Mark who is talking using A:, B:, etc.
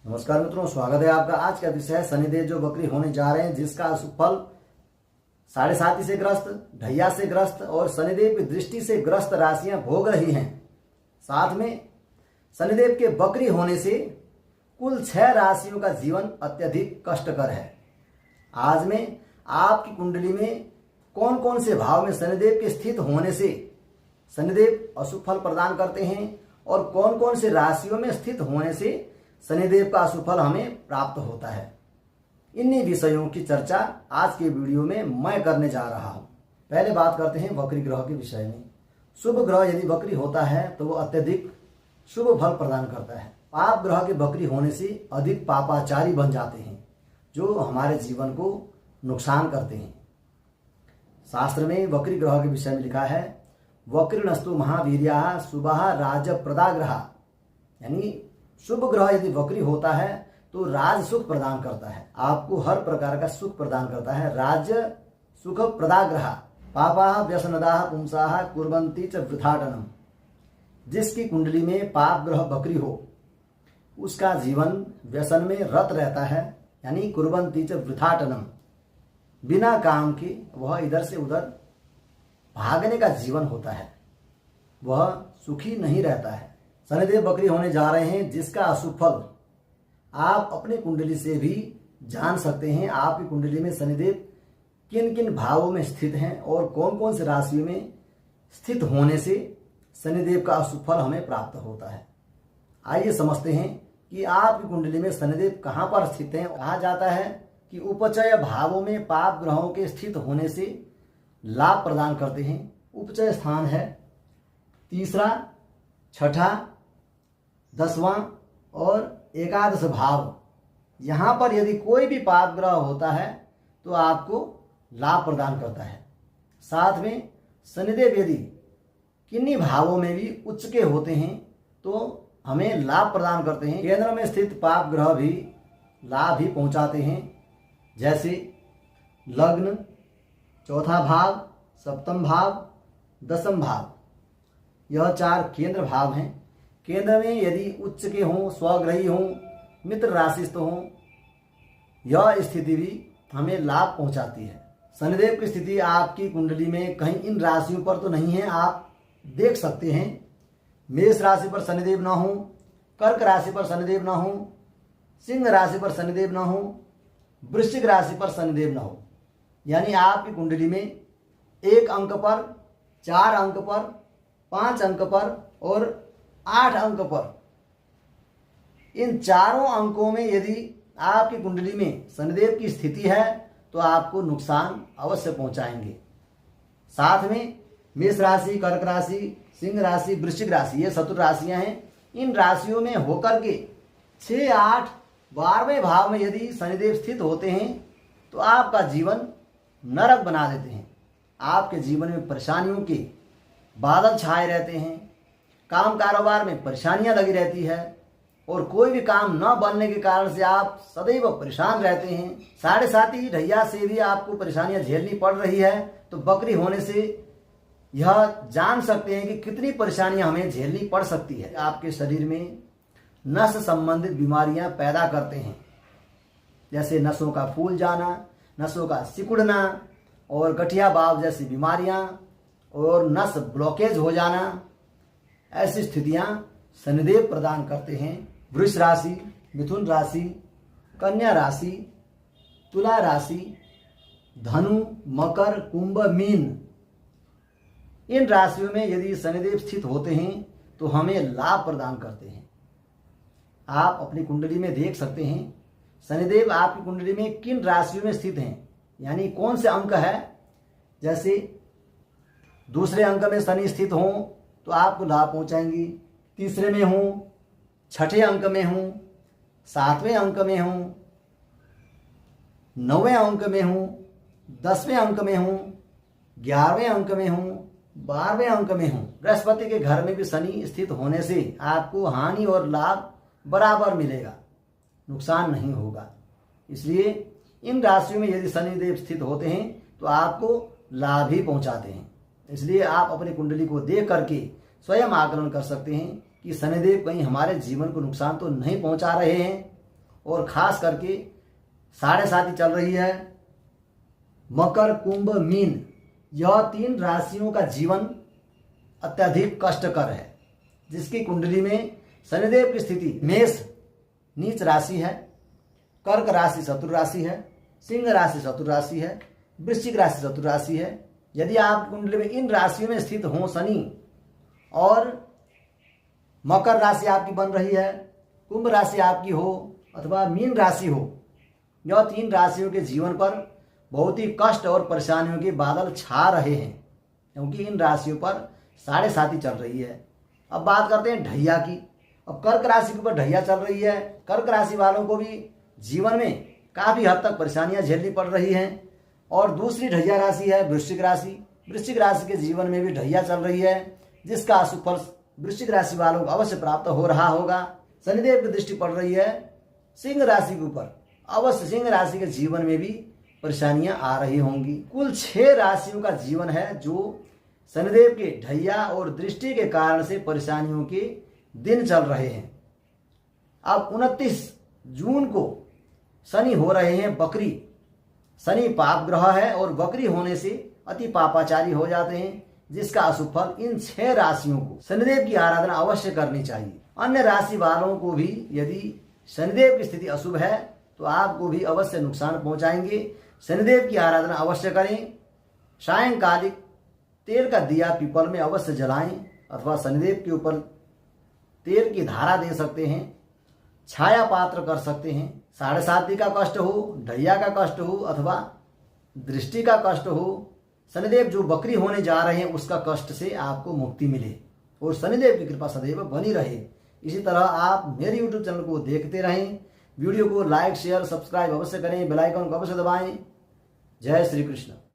A: नमस्कार मित्रों, स्वागत है आपका। आज का विषय है शनिदेव जो वक्री होने जा रहे हैं, जिसका फल 7.5 से ग्रस्त, ढैया से ग्रस्त और शनिदेव की दृष्टि से ग्रस्त राशियां भोग रही हैं। साथ में शनिदेव के वक्री होने से कुल 6 राशियों का जीवन अत्यधिक कष्टकर है। आज में आपकी कुंडली में कौन कौन से भाव में शनिदेव के स्थित होने से शनिदेव अशुभ फल प्रदान करते हैं और कौन कौन से राशियों में स्थित होने से शनिदेव का अशुभ फल हमें प्राप्त होता है, इन्हीं विषयों की चर्चा आज के वीडियो में मैं करने जा रहा हूं। पहले बात करते हैं वक्री ग्रह के विषय में। शुभ ग्रह यदि वक्री होता है तो वो अत्यधिक शुभ फल प्रदान करता है। पाप ग्रह के वक्री होने से अधिक पापाचारी बन जाते हैं, जो हमारे जीवन को नुकसान करते हैं। शास्त्र में वक्री ग्रह के विषय में लिखा है, वक्रीणस्तु महावीर्याः शुभः राजप्रदा ग्रहा, यानी शुभ ग्रह यदि वक्री होता है तो राज सुख प्रदान करता है, आपको हर प्रकार का सुख प्रदान करता है। राज्य सुख प्रदाग्रह पापाः व्यसनदाः पुंसाः कुर्वन्ति च वृथाटनम। जिसकी कुंडली में पाप ग्रह वक्री हो उसका जीवन व्यसन में रत रहता है, यानी कुर्वन्ति च वृथाटनम, बिना काम के वह इधर से उधर भागने का जीवन होता है, वह सुखी नहीं रहता है। शनिदेव वक्री होने जा रहे हैं, जिसका अशुभ फल आप अपनी कुंडली से भी जान सकते हैं। आपकी कुंडली में शनिदेव किन किन भावों में स्थित हैं और कौन कौन से राशियों में स्थित होने से शनिदेव का अशुभ फल हमें प्राप्त होता है। आइए समझते हैं कि आपकी कुंडली में शनिदेव कहाँ पर स्थित हैं। कहा जाता है कि उपचय भावों में पाप ग्रहों के स्थित होने से लाभ प्रदान करते हैं। उपचय स्थान है 3रा, 6ठा, 10वां और 11 भाव। यहाँ पर यदि कोई भी पाप ग्रह होता है तो आपको लाभ प्रदान करता है। साथ में शनिदेव यदि किन्हीं भावों में भी उच्च के होते हैं तो हमें लाभ प्रदान करते हैं। केंद्र में स्थित पाप ग्रह भी लाभ ही पहुँचाते हैं, जैसे लग्न, 4था भाव, 7म भाव, 10म भाव। यह 4 केंद्र भाव हैं। केंद्र में यदि उच्च के हों, स्वग्रही हों, मित्र राशिस्थ हों, यह स्थिति भी हमें लाभ पहुंचाती है। शनिदेव की स्थिति आपकी कुंडली में कहीं इन राशियों पर तो नहीं है, आप देख सकते हैं। मेष राशि पर शनिदेव न हो, कर्क राशि पर शनिदेव न हो, सिंह राशि पर शनिदेव न हो, वृश्चिक राशि पर शनिदेव न हो, यानी आपकी कुंडली में 1 अंक पर, 4 अंक पर, 5 अंक पर और 8 अंक पर, इन चारों अंकों में यदि आपकी कुंडली में शनिदेव की स्थिति है तो आपको नुकसान अवश्य पहुंचाएंगे। साथ में मेष राशि, कर्क राशि, सिंह राशि, वृश्चिक राशि, ये 7 राशियां हैं। इन राशियों में होकर के 6, 8, 12वें भाव में यदि शनिदेव स्थित होते हैं तो आपका जीवन नरक बना देते हैं। आपके जीवन में परेशानियों के बादल छाए रहते हैं, काम कारोबार में परेशानियां लगी रहती है और कोई भी काम न बनने के कारण से आप सदैव परेशान रहते हैं। 7.5 ढैया से भी आपको परेशानियां झेलनी पड़ रही है, तो वक्री होने से यह जान सकते हैं कि कितनी परेशानियां हमें झेलनी पड़ सकती है। आपके शरीर में नस संबंधित बीमारियां पैदा करते हैं, जैसे नसों का फूल जाना, नसों का सिकुड़ना और गठिया बाव जैसी बीमारियां और नस ब्लॉकेज हो जाना, ऐसी स्थितियां शनिदेव प्रदान करते हैं। वृष राशि, मिथुन राशि, कन्या राशि, तुला राशि, धनु, मकर, कुंभ, मीन, इन राशियों में यदि शनिदेव स्थित होते हैं तो हमें लाभ प्रदान करते हैं। आप अपनी कुंडली में देख सकते हैं शनिदेव आपकी कुंडली में किन राशियों में स्थित हैं, यानी कौन से अंक है। जैसे 2रे अंक में शनि स्थित हों तो आपको लाभ पहुंचाएंगी, 3रे में हूँ, 6ठे अंक में हूँ, 7वें अंक में हूँ, 9वें अंक में हूँ, 10वें अंक में हूँ, 11वें अंक में हूँ, 12वें अंक में हूँ। बृहस्पति के घर में भी शनि स्थित होने से आपको हानि और लाभ बराबर मिलेगा, नुकसान नहीं होगा। इसलिए इन राशियों में यदि शनिदेव स्थित होते हैं तो आपको लाभ ही पहुंचाते हैं। इसलिए आप अपनी कुंडली को देख करके स्वयं आकलन कर सकते हैं कि शनिदेव कहीं हमारे जीवन को नुकसान तो नहीं पहुंचा रहे हैं। और खास करके 7.5 चल रही है मकर, कुंभ, मीन, यह 3 राशियों का जीवन अत्यधिक कष्टकर है, जिसकी कुंडली में शनिदेव की स्थिति मेष नीच राशि है, कर्क राशि शत्रु राशि है, सिंह राशि शत्रु राशि है, वृश्चिक राशि शत्रु राशि है। यदि आप कुंडली में इन राशियों में स्थित हो शनि और मकर राशि आपकी बन रही है, कुंभ राशि आपकी हो अथवा मीन राशि हो, यह 3 राशियों के जीवन पर बहुत ही कष्ट और परेशानियों के बादल छा रहे हैं, क्योंकि इन राशियों पर 7.5 चल रही है। अब बात करते हैं ढैया की। अब कर्क राशि के ऊपर ढैया चल रही है। कर्क राशि वालों को भी जीवन में काफ़ी हद तक परेशानियां झेलनी पड़ रही हैं। और दूसरी ढैया राशि है वृश्चिक राशि। वृश्चिक राशि के जीवन में भी ढैया चल रही है, जिसका अशुभ फल वृश्चिक राशि वालों को अवश्य प्राप्त हो रहा होगा। शनिदेव की दृष्टि पड़ रही है सिंह राशि के ऊपर, अवश्य सिंह राशि के जीवन में भी परेशानियां आ रही होंगी। कुल 6 राशियों का जीवन है जो शनिदेव के ढैया और दृष्टि के कारण से परेशानियों के दिन चल रहे हैं। अब 29 जून को शनि हो रहे हैं बकरी। शनि पाप ग्रह है और बकरी होने से अति पापाचारी हो जाते हैं, जिसका अशुभ फल इन 6 राशियों को शनिदेव की आराधना अवश्य करनी चाहिए। अन्य राशि वालों को भी यदि शनिदेव की स्थिति अशुभ है तो आपको भी अवश्य नुकसान पहुंचाएंगे। शनिदेव की आराधना अवश्य करें। सायंकालिक तेल का दिया पीपल में अवश्य जलाएं अथवा शनिदेव के ऊपर तेल की धारा दे सकते हैं, छाया पात्र कर सकते हैं। 7.5 का कष्ट हो, ढैया का कष्ट हो अथवा दृष्टि का कष्ट हो, शनिदेव जो बकरी होने जा रहे हैं उसका कष्ट से आपको मुक्ति मिले और शनिदेव की कृपा सदैव बनी रहे। इसी तरह आप मेरे YouTube चैनल को देखते रहें। वीडियो को लाइक, शेयर, सब्सक्राइब अवश्य करें, बेल आइकन को अवश्य दबाएं। जय श्री कृष्ण।